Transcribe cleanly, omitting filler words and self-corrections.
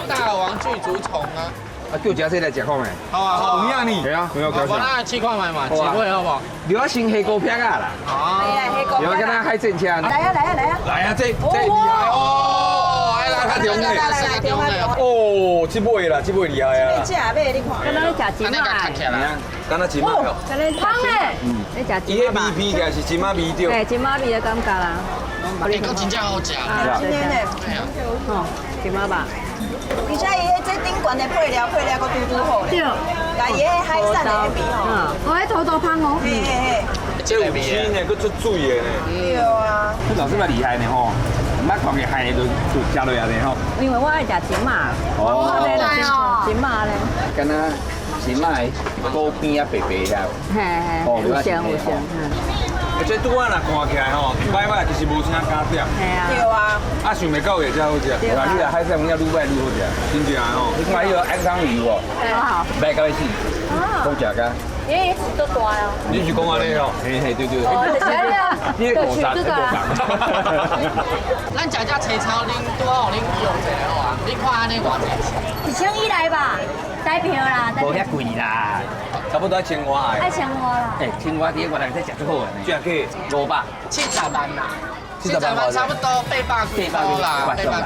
大王巨足虫啊！啊，叫食这来食看没？好啊，好啊。你对啊，没有搞我那7块买嘛，几位好不好？你要先黑锅片啊啦，你要跟他海正枪。来呀来呀来呀！来啊，这厉害哦！来来，中的，来中的。哦，这尾啦，这尾厉害啊！这买你看，刚刚食金马，你看，刚才金马哦，刚刚汤诶，你食伊迄金马味片个是金马味对。对，金马味的感觉啦。你个真正好食。今天呢，哦，金马吧。而且伊迄这顶悬的配料个拄好咧。对。甲伊迄海产的迄味吼。我迄土豆香哦。嘿嘿嘿。这有青呢，佮足水的呢。对啊。这老师蛮厉害呢吼，唔捌看嘅海就食落来呢吼。因为我爱食金马。哦。金马咧。跟他金马高边啊白白遐。嘿嘿。有香有香。这拄仔若看起来吼，摆摆其实无啥加点。系啊。对啊。啊，想袂到也真好食。对啊，你来海产，我要愈摆愈好食。真正吼。你看迄个安康鱼哦，好。买到一起，好食噶。因为都大哦。你是讲安尼吼？嘿嘿，对对。你个五三，这个啦。咱食只青草，恁拄好恁用一个好啊。你看安尼偌济钱1100来吧，台票啦。无遐贵啦，差不多1000外爱1000外啦。哎，1000外伫我内底食最好的呢。这样可以500。 ，70万啦，70万差不多800块啦，800。